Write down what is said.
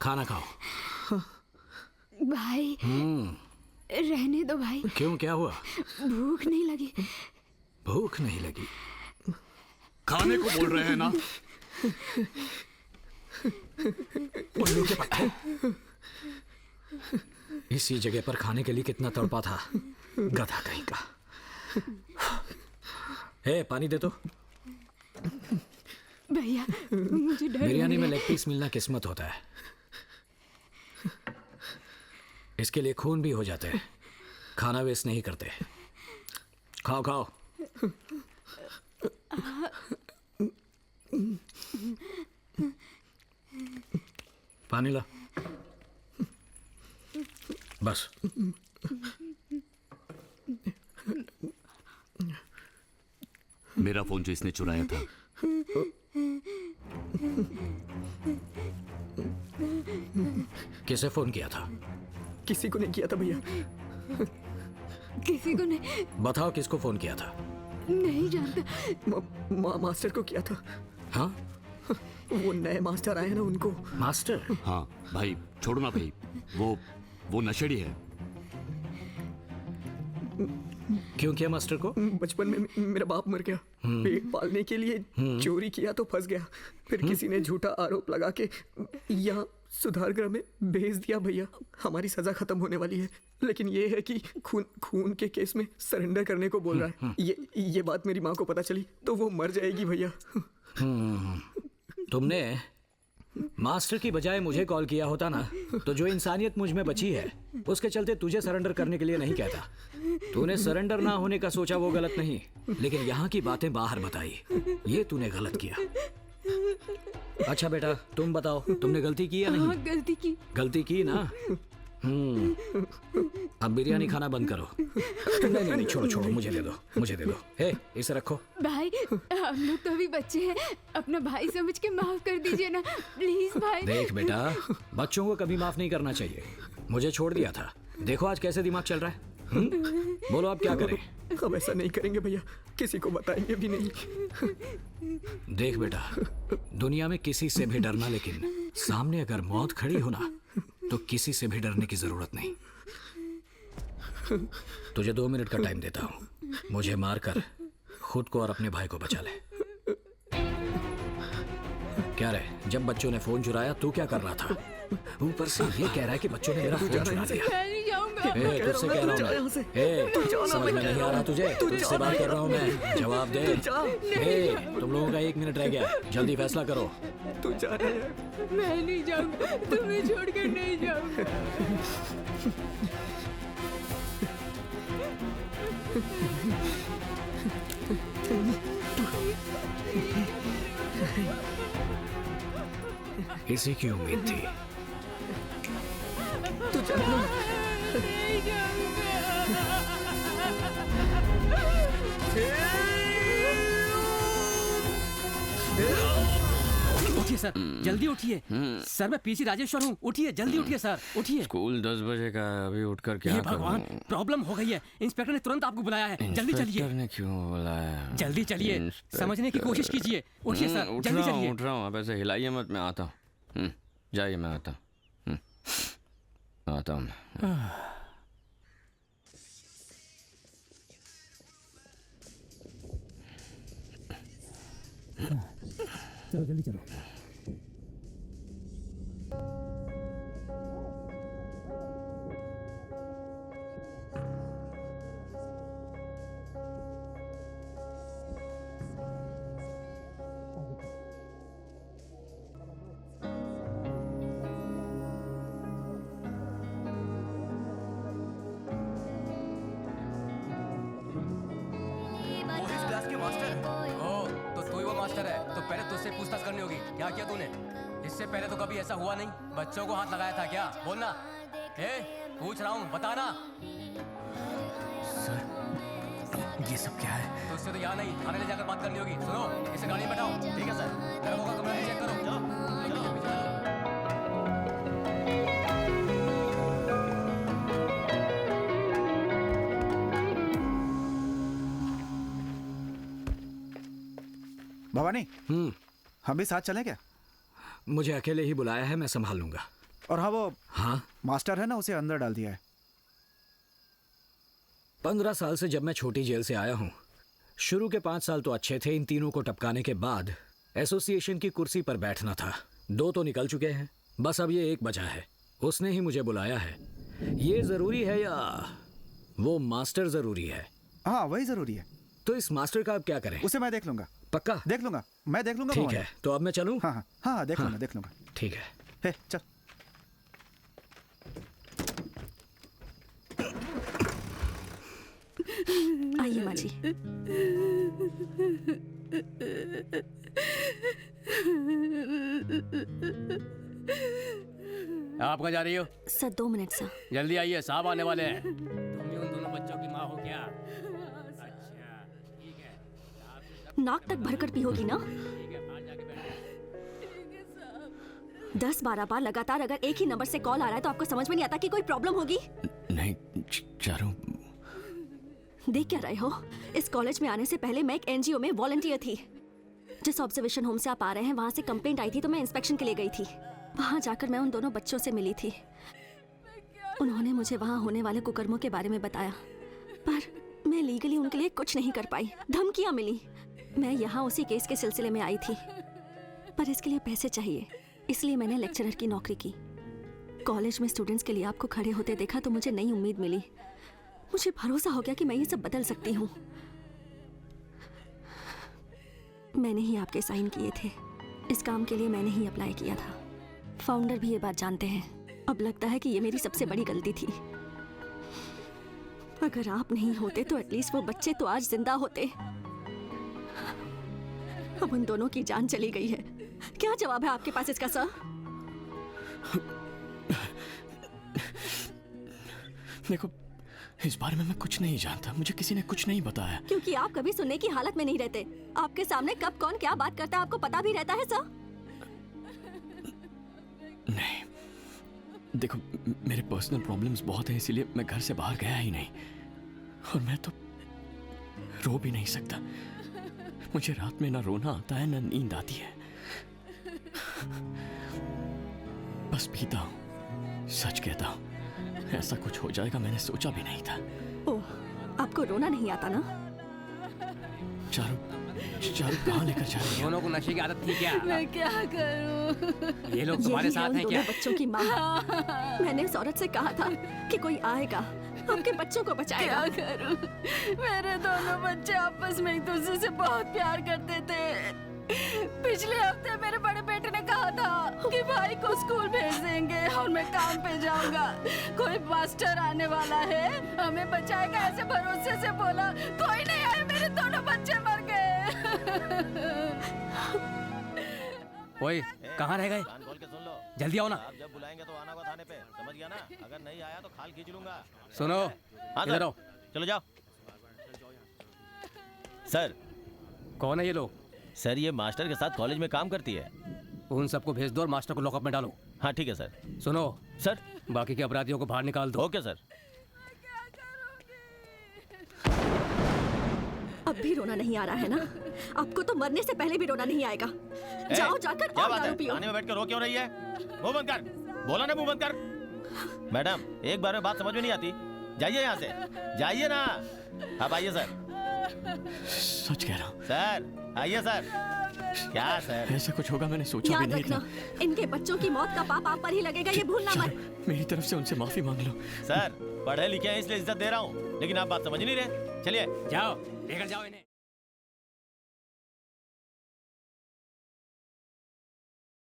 खाना खाओ। भाई रहने दो भाई। क्यों, क्या हुआ? भूख नहीं लगी। भूख नहीं लगी? खाने को बोल रहे हैं ना। उल्लू के पट्टे, इसी जगह पर खाने के लिए कितना तड़पा था, गधा कहीं का। हे, पानी दे तो। भैया मुझे डर बिरयानी में लेग पीस मिलना किस्मत होता है, इसके लिए खून भी हो जाते हैं। खाना वेस्ट नहीं करते। खाओ खाओ। पानी ला। बस। मेरा फोन जो इसने चुराया था, किसे फोन किया था? किसी को नहीं किया था भैया। किसी को नहीं। बताओ किसको फोन किया था? नहीं जानता। मास्टर को किया था। हाँ, वो नए मास्टर आए ना, उनको। मास्टर? हाँ भाई, छोड़ो ना भाई, वो नशेड़ी है। क्यों किया मास्टर को? बचपन में मेरा बाप मर गया, पेट पालने के लिए चोरी किया तो फंस गया। फिर किसी ने झूठा आरोप लगा के यहाँ सुधार गृह में भेज दिया भैया। हमारी सजा खत्म होने वाली है, लेकिन ये है कि खून के केस में सरेंडर करने को बोल रहा है। ये बात मेरी माँ को पता चली तो वो मर जाएगी भैया। तुमने मास्टर की बजाय मुझे कॉल किया होता ना, तो जो इंसानियत मुझ में बची है उसके चलते तुझे सरेंडर करने के लिए नहीं कहता। तूने सरेंडर ना होने का सोचा, वो गलत नहीं, लेकिन यहाँ की बातें बाहर बताई, ये तूने गलत किया। अच्छा बेटा, तुम बताओ, तुमने गलती की या नहीं? हाँ, गलती की। गलती की ना? अब बिरयानी खाना बंद करो। नहीं नहीं, छोड़ो छोड़ो, मुझे दे दो, मुझे दे दो। हे, इसे रखो। भाई हम लोग तो अभी बच्चे हैं, अपना भाई समझ के माफ कर दीजिए ना, प्लीज भाई। देख बेटा, बच्चों को कभी माफ नहीं करना चाहिए। मुझे छोड़ दिया था, देखो आज कैसे दिमाग चल रहा है। बोलो अब क्या करें? हम ऐसा नहीं करेंगे भैया, किसी को बताएंगे भी नहीं। देख बेटा, दुनिया में किसी से भी डरना, लेकिन सामने अगर मौत खड़ी हो ना, तो किसी से भी डरने की जरूरत नहीं। तुझे 2 मिनट का टाइम देता हूँ, मुझे मारकर खुद को और अपने भाई को बचा ले। क्या रे, जब बच्चों ने फोन चुराया तू क्या कर रहा था? ऊपर से ये कह रहा है कि बच्चों ने मेरा फोन चुरा लिया। मैं नहीं जाऊंगा। तुझसे कह रहा हूँ मैं, समझ में नहीं आ रहा तुझे? तुझसे बात कर रहा हूँ मैं, जवाब दे। तुम लोगों का 1 मिनट रह गया, जल्दी फैसला करो। तू जा रहा है? मैं नहीं जाऊंगा, तुम्हें छोड़कर नहीं जाऊंगा। इसी की उम्मीद थी। तू जा रहा नहीं उठिए सर, जल्दी उठिए। सर मैं पीसी राजेश्वर हूँ, उठिए जल्दी उठिए सर, उठिए। स्कूल 10 बजे का है, अभी उठकर क्या हे भगवान, करूं? प्रॉब्लम हो गई है। इंस्पेक्टर ने तुरंत आपको बुलाया है, जल्दी चलिए। इंस्पेक्टर ने क्यों बुलाया? जल्दी चलिए, समझने की कोशिश कीजिए। उठिए सर, जल्दी चलिए। उठ रहा हूँ, आप ऐसे हिलाइए मत, मैं आता हूँ। जाइए, मैं आता हूँ। आता हूँ। चलो जल्दी चलो। पूछताछ करनी होगी। क्या किया तूने? इससे पहले तो कभी ऐसा हुआ नहीं। बच्चों को हाथ लगाया था क्या? बोलना। पूछ रहा हूँ, बताना। सर ये सब क्या है? तो इससे तो यहाँ नहीं, थाने ले जाकर बात करनी होगी। सुनो, इसे गाड़ी में बैठाओ। ठीक है सर, मेरे को कमरा चेक करो। जाओ। भवानी, हम भी साथ चलें क्या? मुझे अकेले ही बुलाया है, मैं संभाल लूंगा। और हाँ, वो हाँ, मास्टर है ना, उसे अंदर डाल दिया है। 15 साल से जब मैं छोटी जेल से आया हूँ, शुरू के 5 साल तो अच्छे थे। इन तीनों को टपकाने के बाद एसोसिएशन की कुर्सी पर बैठना था। 2 तो निकल चुके हैं, बस अब ये एक बचा है। उसने ही मुझे बुलाया है। ये जरूरी है या वो मास्टर जरूरी है? हाँ, वही जरूरी है। तो इस मास्टर का अब क्या करें? उसे मैं देख लूंगा। पक्का? देख लूंगा, मैं देख लूंगा। ठीक मोहन। है, तो अब मैं चलूं? हाँ हाँ हाँ, देख लूंगा, देख लूंगा। ठीक है। हे, चल। आइए माँ जी। आप कहाँ जा रही हो? Sir 2 minute sir. जल्दी आइए, साहब आने वाले हैं। तुम ही उन दोनों बच्चों की माँ हो क्या? अच्छा, ठीक है। नाक तक भरकर पियोगी ना? ठीक है, बाहर जाके बैठो। 10-12 बार लगातार अगर एक ही नंबर से कॉल आ रहा है तो आपको समझ में नहीं आता कि कोई प्रॉब्लम होगी? नहीं चारू, देख क्या रहे हो? इस कॉलेज में आने से पहले मैं एक एनजीओ में वॉलंटियर थी। जिस ऑब्जर्वेशन होम से आप आ रहे हैं वहां से कंप्लेंट आई थी तो मैं इंस्पेक्शन के लिए गई थी। वहां जाकर मैं उन दोनों बच्चों से मिली थी। उन्होंने मुझे वहां होने वाले कुकर्मों के बारे में बताया, पर मैं लीगली उनके लिए कुछ नहीं कर पाई। धमकियां मिली। मैं यहाँ उसी केस के सिलसिले में आई थी, पर इसके लिए पैसे चाहिए, इसलिए मैंने लेक्चरर की नौकरी की। कॉलेज में स्टूडेंट्स के लिए आपको खड़े होते देखा तो मुझे नई उम्मीद मिली। मुझे भरोसा हो गया कि मैं ये सब बदल सकती हूँ। मैंने ही आपके साइन किए थे। इस काम के लिए मैंने ही अप्लाई किया था। फाउंडर भी ये बात जानते हैं। अब लगता है कि ये मेरी सबसे बड़ी गलती थी। अगर आप नहीं होते तो एटलीस्ट वो बच्चे तो आज जिंदा होते। अब उन दोनों की जान चली गई है। क्या जवाब है आपके पास इसका सर? देखो, इस बारे में मैं कुछ नहीं जानता। मुझे किसी ने कुछ नहीं बताया। क्योंकि आप कभी सुनने की हालत में नहीं रहते। आपके सामने कब कौन क्या बात करता है आपको पता भी रहता है सर? नहीं, देखो, मेरे पर्सनल प्रॉब्लम्स बहुत हैं, इसीलिए मैं घर से बाहर गया ही नहीं। और मैं तो रो भी नहीं सकता। मुझे रात में ना रोना आता है ना नींद आती है। बस पीता हूँ। सच कहता हूँ, ऐसा कुछ हो जाएगा मैंने सोचा भी नहीं था। ओह, आपको रोना नहीं आता ना? चारू कहाँ लेकर जा रही है? दोनों को नशे की आदत थी क्या? मैं क्या करूं? ये लोग तुम्हारे यही है साथ उन हैं क्या? दोनों बच्चों की माँ। मैंने उस औरत से कहा था कि कोई आएगा, आपके बच्चों को बचाएगा। क्या करूं? मेरे दोनों बच्चे आपस में एक दूसरे से बहुत प्यार करते थे। पिछले हफ्ते मेरे बड़े बेटे ने कहा था कि भाई को स्कूल भेज देंगे और मैं काम पे जाऊंगा। कोई मास्टर आने वाला है, हमें बचाएगा, ऐसे भरोसे से बोला। कोई नहीं आया, मेरे दोनों बच्चे मर गए। ओए, कहाँ रह गए? कान खोल के सुन लो। जल्दी आओ ना। आप जब बुलाएंगे तो आना होगा थाने पे, समझ गया ना? अगर नहीं आया तो खाल खींच लूंगा। सुनो, हाँ इधर सर, आओ। चलो जाओ। सर, कौन है ये लोग? सर ये मास्टर के साथ कॉलेज में काम करती है। उन सबको भेज दो और मास्टर को लॉकअप में डालो। हाँ ठीक है सर। सुनो सर, बाकी के अपराधियों को बाहर निकाल दो। Okay sir. अब भी रोना नहीं आ रहा है ना? आपको तो मरने से पहले भी रोना नहीं आएगा। जाओ जाकर क्या और बात दारू है? पियो। थाने में बैठ कर रो क्यों रही है? मुंह बंद कर। बोला ना मुंह बंद कर। मैडम, एक बार में बात समझ में नहीं आती। जाइए यहाँ से, जाइए ना। अब आइए सर। सच कह रहा हूँ सर, आइए सर। क्या सर? ऐसा कुछ होगा मैंने सोचा भी याद नहीं रखना, था। इनके बच्चों की मौत का पाप आप पर ही लगेगा, ये भूलना मत। चारू, मेरी तरफ से उनसे माफी मांग लो। सर, पढ़े लिखे हैं इसलिए इज्जत दे रहा हूँ, लेकिन आप बात समझ नहीं रहे। चलिए जाओ, लेकर जाओ इन्हें।